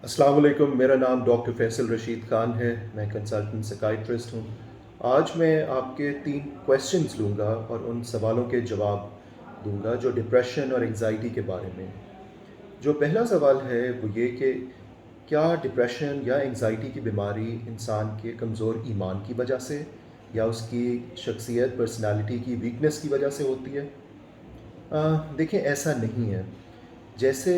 السلام علیکم، میرا نام ڈاکٹر فیصل رشید خان ہے، میں کنسلٹنٹ سکائٹرسٹ ہوں۔ آج میں آپ کے 3 کویسچنز لوں گا اور ان سوالوں کے جواب دوں گا جو ڈپریشن اور انگزائٹی کے بارے میں۔ جو پہلا سوال ہے وہ یہ کہ کیا ڈپریشن یا انگزائٹی کی بیماری انسان کے کمزور ایمان کی وجہ سے یا اس کی شخصیت پرسنالٹی کی ویکنس کی وجہ سے ہوتی ہے؟ دیکھیں، ایسا نہیں ہے۔ جیسے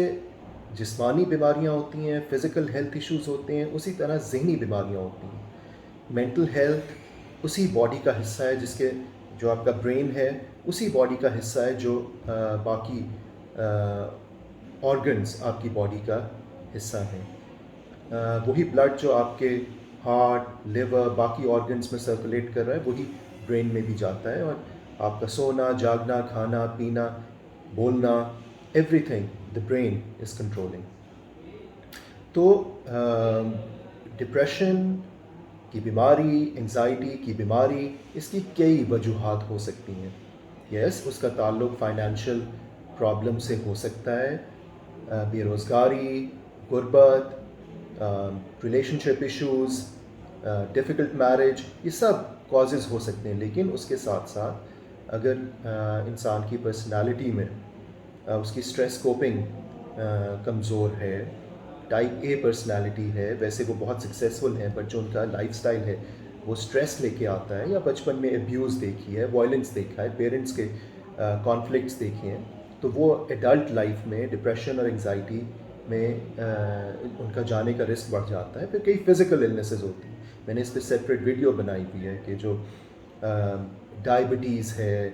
جسمانی بیماریاں ہوتی ہیں، فزیکل ہیلتھ ایشوز ہوتے ہیں، اسی طرح ذہنی بیماریاں ہوتی ہیں۔ مینٹل ہیلتھ اسی باڈی کا حصہ ہے جو آپ کا برین ہے، اسی باڈی کا حصہ ہے جو باقی آرگنز آپ کی باڈی کا حصہ ہیں۔ وہی بلڈ جو آپ کے ہارٹ، لیور، باقی آرگنز میں سرکولیٹ کر رہا ہے وہی برین میں بھی جاتا ہے، اور آپ کا سونا، جاگنا، کھانا پینا، بولنا، every thing the brain is controlling. تو ڈپریشن کی بیماری، انگزائٹی کی بیماری، اس کی کئی وجوہات ہو سکتی ہیں۔ یس، اس کا تعلق فائنینشیل پرابلم سے ہو سکتا ہے، بے روزگاری، غربت، ریلیشن شپ ایشوز، ڈیفیکلٹ میرج، یہ سب کازز ہو سکتے ہیں۔ لیکن اس کے ساتھ ساتھ اگر انسان کی پرسنالٹی میں اس کی اسٹریس کوپنگ کمزور ہے، ٹائپ اے پرسنالٹی ہے، ویسے وہ بہت سکسیزفل ہیں، بٹ جو ان کا لائف سٹائل ہے وہ اسٹریس لے کے آتا ہے، یا بچپن میں ابیوز دیکھی ہے، وائلنس دیکھا ہے، پیرنٹس کے کانفلکٹس دیکھے ہیں، تو وہ ایڈلٹ لائف میں ڈپریشن اور انگزائٹی میں ان کا جانے کا رسک بڑھ جاتا ہے۔ پھر کئی فزیکل النیسز ہوتی ہیں، میں نے اس پہ سیپریٹ ویڈیو بنائی ہوئی ہے کہ جو ڈائبٹیز ہے،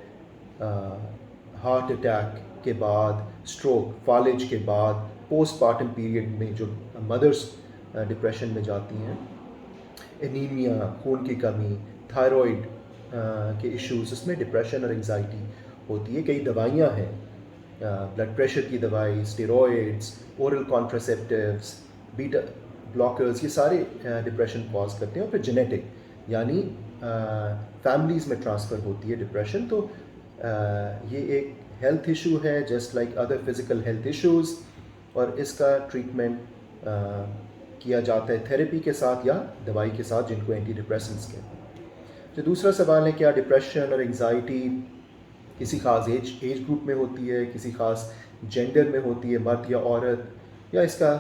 ہارٹ اٹیک کے بعد، اسٹروک، فالج کے بعد، پوسٹ پارٹم پیریڈ میں جو مدرس ڈپریشن میں جاتی ہیں، انیمیا، خون کی کمی، تھائرائڈ کے ایشوز، اس میں ڈپریشن اور انگزائٹی ہوتی ہے۔ کئی دوائیاں ہیں، بلڈ پریشر کی دوائی، اسٹیرائڈس، اورل کانٹراسیپٹیوز، بیٹا بلاکرز، یہ سارے ڈپریشن کاز کرتے ہیں۔ اور پھر جینیٹک، یعنی فیملیز میں ٹرانسفر ہوتی ہے ڈپریشن۔ تو یہ ایک ہیلتھ ایشو ہے just like other physical health issues, اور اس کا ٹریٹمنٹ کیا جاتا ہے تھیراپی کے ساتھ یا دوائی کے ساتھ، جن کو اینٹی ڈپریسنٹس کہتے ہیں۔ جو دوسرا سوال ہے، کیا ڈپریشن اور انگزائٹی کسی خاص ایج گروپ میں ہوتی ہے، کسی خاص جینڈر میں ہوتی ہے، مرد یا عورت، یا اس کا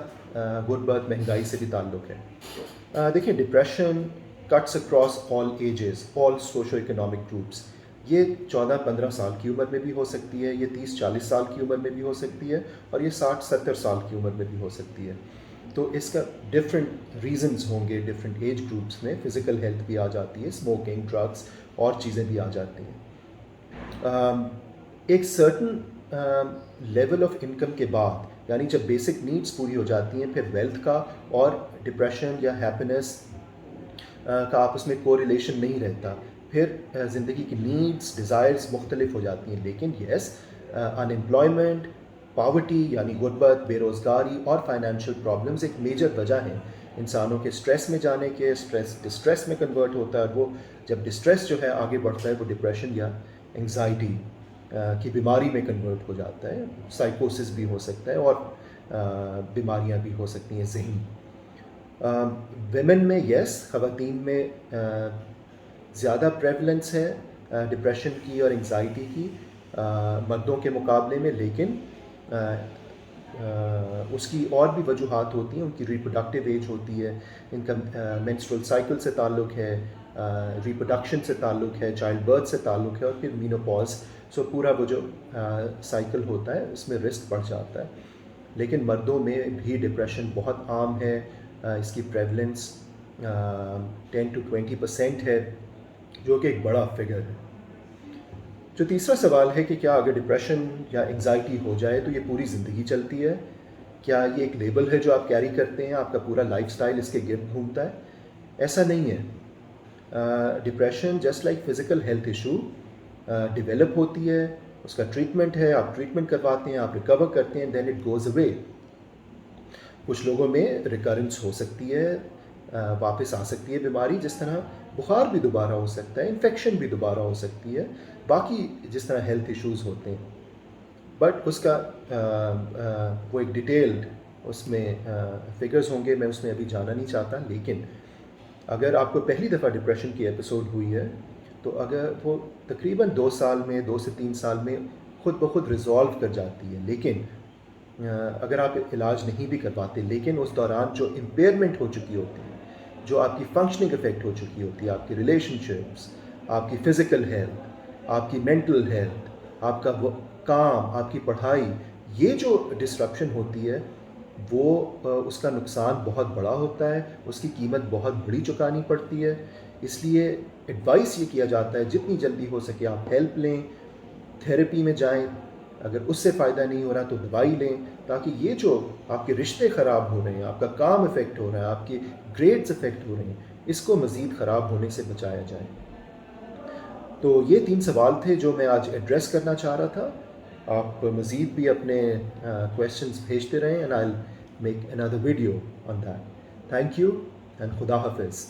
غربت، مہنگائی سے بھی تعلق ہے؟ دیکھیں، depression cuts across all ages, all socio economic groups. یہ 14-15 سال کی عمر میں بھی ہو سکتی ہے، یہ 30-40 سال کی عمر میں بھی ہو سکتی ہے، اور یہ 60-70 سال کی عمر میں بھی ہو سکتی ہے۔ تو اس کا ڈفرینٹ ریزنز ہوں گے ڈفرینٹ ایج گروپس میں۔ فزیکل ہیلتھ بھی آ جاتی ہے، اسموکنگ، ڈرگس، اور چیزیں بھی آ جاتی ہیں۔ ایک سرٹن لیول آف انکم کے بعد، یعنی جب بیسک نیڈس پوری ہو جاتی ہیں، پھر ویلتھ کا اور ڈپریشن یا ہیپینس کا آپس میں کو ریلیشن نہیں رہتا۔ پھر زندگی کی نیڈس، ڈیزائرز مختلف ہو جاتی ہیں۔ لیکن یس، ان امپلائمنٹ، پاورٹی یعنی غربت، بے روزگاری، اور فائنینشیل پرابلمز ایک میجر وجہ ہیں انسانوں کے اسٹریس میں جانے کے۔ اسٹریس ڈسٹریس میں کنورٹ ہوتا ہے، اور وہ جب ڈسٹریس جو ہے آگے بڑھتا ہے، وہ ڈپریشن یا انگزائٹی کی بیماری میں کنورٹ ہو جاتا ہے۔ سائیکوسس بھی ہو سکتا ہے، اور بیماریاں بھی ہو سکتی ہیں ذہنی۔ ویمن میں یس، خواتین میں زیادہ پریولنس ہے ڈپریشن کی اور انگزائٹی کی مردوں کے مقابلے میں، لیکن اس کی اور بھی وجوہات ہوتی ہیں۔ ان کی ریپروڈکٹیو ایج ہوتی ہے، ان کا مینسٹرول سائیکل سے تعلق ہے، ریپروڈکشن سے تعلق ہے، چائلڈ برتھ سے تعلق ہے، اور پھر مینوپاز۔ سو پورا وہ جو سائیکل ہوتا ہے اس میں رسک بڑھ جاتا ہے۔ لیکن مردوں میں بھی ڈپریشن بہت عام ہے، اس کی پریولنس 10-20% ہے، جو کہ ایک بڑا فگر ہے۔ جو تیسرا سوال ہے کہ کیا اگر ڈپریشن یا انگزائٹی ہو جائے تو یہ پوری زندگی چلتی ہے؟ کیا یہ ایک لیبل ہے جو آپ کیری کرتے ہیں، آپ کا پورا لائف سٹائل اس کے گرد گھومتا ہے؟ ایسا نہیں ہے۔ Depression just like physical health issue develop ہوتی ہے، اس کا ٹریٹمنٹ ہے، آپ ٹریٹمنٹ کرواتے ہیں، آپ ریکور کرتے ہیں، دین اٹ گوز اوے۔ کچھ لوگوں میں ریکرنس ہو سکتی ہے، واپس آ سکتی ہے بیماری، جس طرح بخار بھی دوبارہ ہو سکتا ہے، انفیکشن بھی دوبارہ ہو سکتی ہے، باقی جس طرح ہیلتھ ایشوز ہوتے ہیں۔ بٹ اس کا وہ ایک ڈیٹیلڈ اس میں فگرز ہوں گے، میں اس میں ابھی جانا نہیں چاہتا. لیکن اگر آپ کو پہلی دفعہ ڈپریشن کی ایپیسوڈ ہوئی ہے تو اگر وہ تقریباً 2 سال میں 2 سے 3 سال میں خود بخود ریزالو کر جاتی ہے. لیکن اگر آپ علاج نہیں بھی کر پاتے، لیکن اس دوران جو امپیئرمنٹ ہو چکی ہوتی ہے، جو آپ کی فنکشننگ افیکٹ ہو چکی ہوتی ہے، آپ کی ریلیشن شپس، آپ کی فزیکل ہیلتھ، آپ کی مینٹل ہیلتھ، آپ کا کام، آپ کی پڑھائی، یہ جو ڈسرپشن ہوتی ہے وہ اس کا نقصان بہت بڑا ہوتا ہے، اس کی قیمت بہت بڑی چکانی پڑتی ہے. اس لیے ایڈوائس یہ کیا جاتا ہے جتنی جلدی ہو سکے آپ ہیلپ لیں، تھیراپی میں جائیں. اگر اس سے فائدہ نہیں ہو رہا تو دوائی لیں، تاکہ یہ جو آپ کے رشتے خراب ہو رہے ہیں، آپ کا کام افیکٹ ہو رہا ہے، آپ کے گریڈز افیکٹ ہو رہے ہیں، اس کو مزید خراب ہونے سے بچایا جائے. تو یہ 3 سوال تھے جو میں آج ایڈریس کرنا چاہ رہا تھا. آپ مزید بھی اپنے کویشچنز بھیجتے رہیں، and I will make another video on that. Thank you and خدا حافظ.